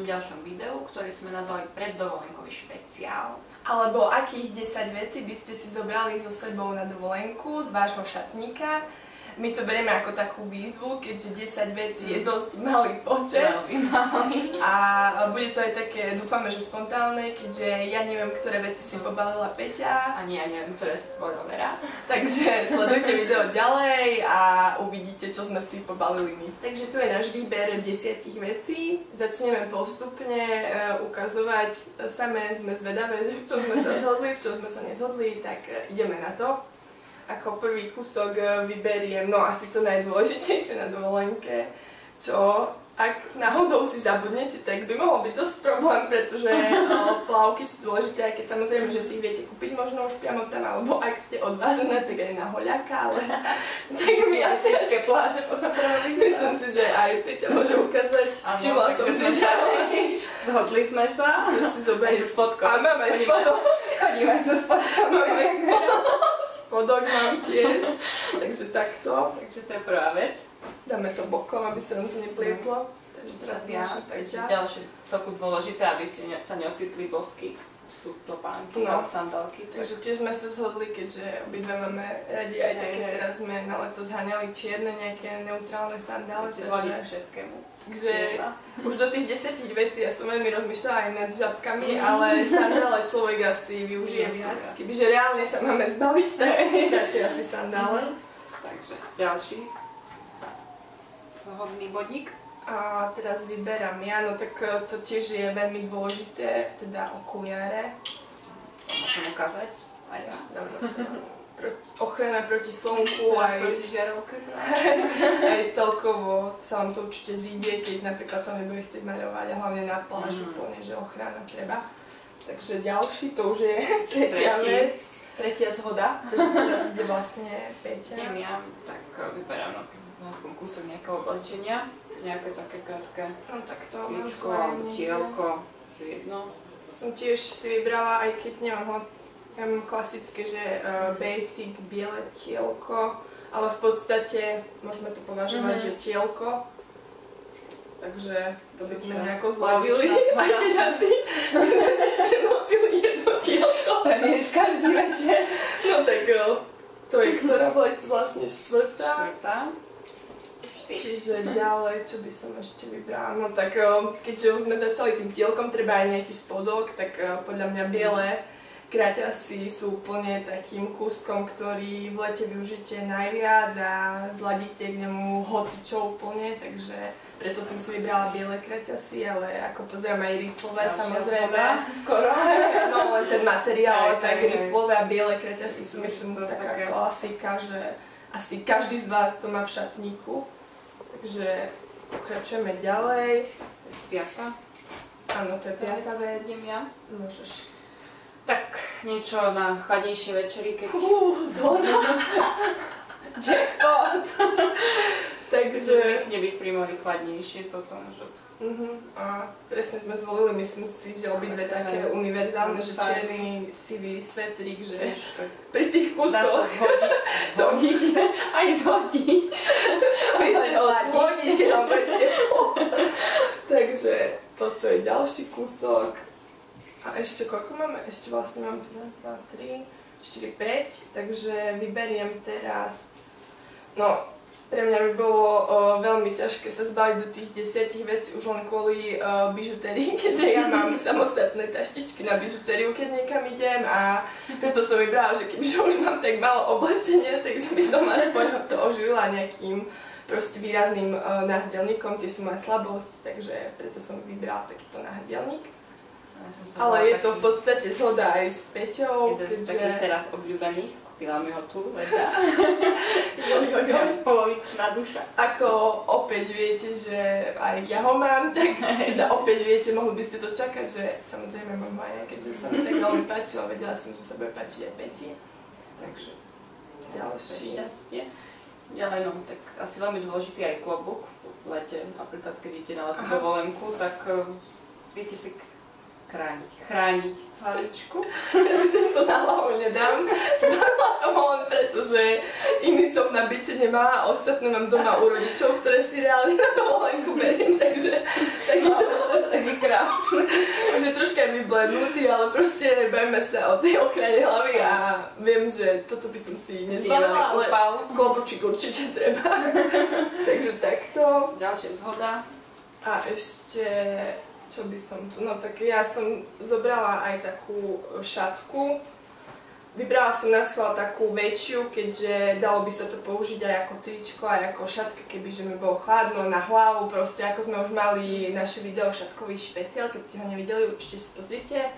našom ďalšom videu, ktorý sme nazvali preddovolenkový špeciál. Alebo akých 10 vecí by ste si zobrali so sebou na dovolenku z vášho šatníka. My to berieme ako takú výzvu, keďže 10 vecí je dosť malý počet. Veľmi malý. A bude to aj také, dúfame, že spontánne, keďže ja neviem, ktoré veci si pobalila Peťa. Ani ja neviem, ktoré si pobalila Vera. Takže sledujte video ďalej a uvidíte, čo sme si pobalili my. Takže tu je náš výber 10 vecí. Začneme postupne ukazovať. Samé sme zvedavé, v čom sme sa zhodli, v čom sme sa nezhodli, tak ideme na to. Ako prvý kúsok vyberiem, no asi to najdôležitejšie na dovolenke, čo ak náhodou si zabudnete, tak by mohol byť dosť problém, pretože plavky sú dôležité, aj keď samozrejme, že si ich viete kúpiť možno už priamo tam, alebo ak ste odvážené, tak aj na hoľaka, ale tak mi asi až pláže pochopili. Myslím si, že aj Peťa môže ukázať, všimla som si, že zhodli sme sa, že si zoberiem spodkom. A máme aj spodok. Chodíme tu spodkom. Spodok mám tiež, takže takto. Takže to je prvá vec. Dáme to bokom, aby sa nám to neplietlo. Takže teraz ďalšie celku dôležité, aby ste sa neocitli bosky. Sú topánky a sandálky. Takže tiež sme sa zhodli, keďže obidve máme radi aj také, teraz sme na leto zháňali čierne nejaké neutrálne sandály. Zhodíme všetkému. Takže už do tých 10 vecí ja som veľmi rozmýšľala aj nad žabkami, ale sandále človek asi využije viac. Kebyže reálne sa máme zbaviť, tak radšej asi sandále. Takže ďalší zhodný bodík. A teraz vyberám ja, no tak to tiež je veľmi dôležité, teda okuliare. To môžem ukázať. Aj ja. Ochrana proti slnku, aj proti žiarovke. Aj celkovo sa vám to určite zíde, keď napríklad sa nebude chcieť maľovať a hlavne na pláž úplne, že ochrana treba. Takže ďalší, to už je tretia vec. Tretia zhoda. Takže teraz ide vlastne Peťa. Ja tak vyberám na kúsok nejakého oblečenia. Nejaké také krátke tričko alebo tielko, že jedno. Som tiež si vybrala, aj keď nemám klasické, že basic biele tielko, ale v podstate môžeme to považovať, že tielko. Takže to by sme nejako zľavili. Aj keď asi by sme ešte nosili jedno tielko. Vieš, každý večer. No tak to je ktorá vec vlastne štvrtá. Čiže ďalej, čo by som ešte vybrala? No tak keďže už sme začali tým tielkom, treba aj nejaký spodok, tak podľa mňa biele kraťasy sú úplne takým kúskom, ktorý v lete využite najviac a zladíte k nemu hocičo úplne, takže preto som si vybrala biele kraťasy, ale ako pozerám aj riflové samozrejme. Skoro. No len ten materiál, tak riflové a biele kraťasy sú myslím taká klasika, že asi každý z vás to má v šatníku. Takže pokračujeme ďalej. Piata. Áno, to je piata vec. Idem ja. Môžeš. Tak niečo na chladnejšie večery, keď... Zhoda! Jackpot! Takže... Zvykne byť pri mori chladnejšie potom už od... A presne sme zvolili, myslím si, že obidve také univerzálne, že čierny, sivý svetrík, že pri tých kuskoch... Dá sa zhodiť. Aj zhodiť. Viete ho zhodiť, keď vám bude teplo. Takže toto je ďalší kúsok. A ešte koľko máme? Ešte vlastne mám 1, 2, 3, 4, 5. Takže vyberiem teraz... No, pre mňa by bolo veľmi ťažké sa zbaviť do tých 10 vecí už len kvôli bižutérii, keďže ja mám samostatné taštičky na bižutériu, keď niekam idem a preto som vybrala, že kebyže už mám tak málo oblečenia, takže by som aspoň to oživila nejakým proste výrazným náhrdelníkom, tie sú moja slabosť, takže preto som vybrala takýto náhrdelník. Ale je to v podstate zhoda aj s Peťou, jeden z takých teraz obľúbených, kúpila mi ho tu, veda. Polovičná duša. Ako opäť viete, že aj ja ho mám, tak teda opäť viete, mohli by ste to čakať, že samozrejme mám aj, keďže sa mi tak veľmi páčilo, vedela som, že sa bude páčiť aj Peti. Takže ďalšie. Šťastie. Ďalej, no, tak asi veľmi dôležitý aj klobúk v lete, napríklad keď idete na letnú dovolenku, tak viete si chrániť hlavičku. Ja si tento na hlavu nedám. Zbavila som ho len preto, že iný som na byte nemá a ostatné mám doma u rodičov, ktoré si reálne na dovolenku beriem, takže taký krásny. Už je troška vyblednutý, ale proste bavíme sa o tej okrade hlavy a viem, že toto by som si nezbala, ale klobučík určite treba. Takže takto. Ďalšia zhoda. A ešte, čo by som tu, no tak ja som zobrala aj takú šatku. Vybrala som na schvál takú väčšiu, keďže dalo by sa to použiť aj ako tričko, aj ako šatka, kebyže mi bolo chladno na hlavu, proste ako sme už mali naše video šatkový špeciál, keď ste ho nevideli, určite si pozrite,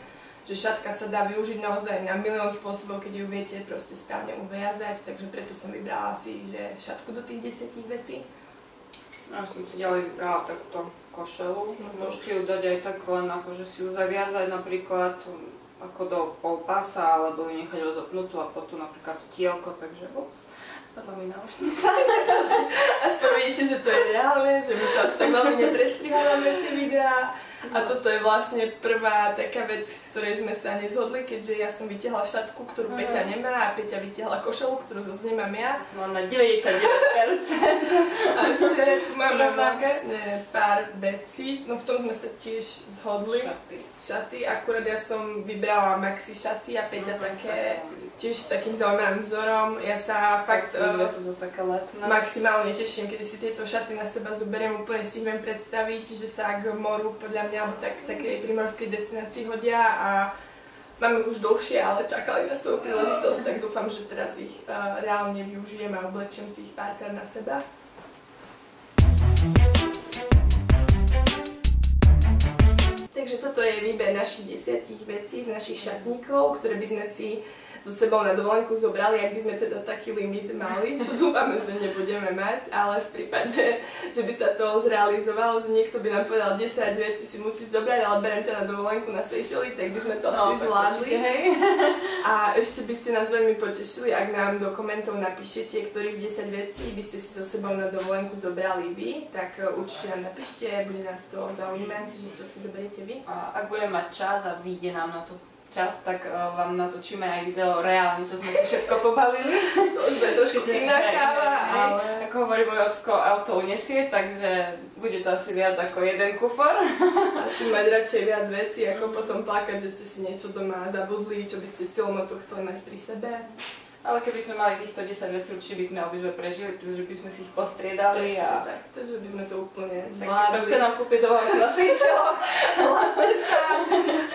že šatka sa dá využiť naozaj na milión spôsobov, keď ju viete proste správne uviazať, takže preto som vybrala si, že šatku do tých 10 vecí. Ja som si ďalej vybrala takúto košelu, môžete ju dať aj tak len akože si ju zaviazať napríklad ako do polpása, alebo ju nechať rozopnutú a potom napríklad to tielko, takže ups, spadla mi náušnica. Aspoň vidíte, že to je reálne, že my to až tak veľmi neprestrihávame tie videá. A toto je vlastne prvá taká vec, v ktorej sme sa nezhodli, keďže ja som vytiahla šatku, ktorú Peťa nemá a Peťa vytiahla košelu, ktorú zase nemám ja. Mám na 99%. A ešte tu máme vlastne pár vecí, no v tom sme sa tiež zhodli. Šaty, akurát ja som vybrala maxi šaty a Peťa také tiež s takým zaujímavým vzorom. Ja sa fakt maximálne teším, kedy si tieto šaty na seba zoberiem, úplne si ich viem predstaviť, že sa k moru podľa mňa alebo takej primorskej destinácii hodia a mám ich už dlhšie, ale čakali na svoju príležitosť, tak dúfam, že teraz ich reálne využijem a oblečiem si ich párkrát na seba. Takže toto je výber našich 10 vecí z našich šatníkov, ktoré by sme si so sebou na dovolenku zobrali, ak by sme teda taký limit mali, čo dúfame, že nebudeme mať, ale v prípade, že by sa to zrealizovalo, že niekto by nám povedal 10 vecí si musíš zobrať, ale berem ťa na dovolenku na Seychely, tak by sme to asi zvládli. A ešte by ste nás veľmi potešili, ak nám do komentov napíšete, ktorých 10 vecí by ste si so sebou na dovolenku zobrali vy, tak určite nám napíšte, bude nás to zaujímať, že čo si zoberiete vy. A ak budeme mať čas a vyjde nám na to čas, tak vám natočíme aj video reálne, čo sme si všetko pobalili. To už bude trošku iná káva, ale ako hovorí môj ocko, auto unesie, takže bude to asi viac ako jeden kufor. Asi mať radšej viac vecí, ako potom plakať, že ste si niečo doma zabudli, čo by ste silou mocou chceli mať pri sebe. Ale keby sme mali týchto 10 vecí, určite by sme obidve prežili, pretože by sme si ich postriedali a tak, takže by sme to úplne zvládli. Takže to chce nám kúpiť dovolenku na Seychelles.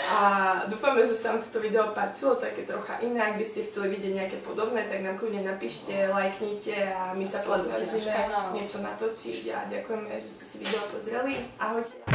A dúfame, že sa vám toto video páčilo, také trocha iné. Ak by ste chceli vidieť nejaké podobné, tak nám kľudne napíšte, lajknite a my sa snažíme niečo natočiť. A ďakujeme, že ste si video pozreli. Ahojte.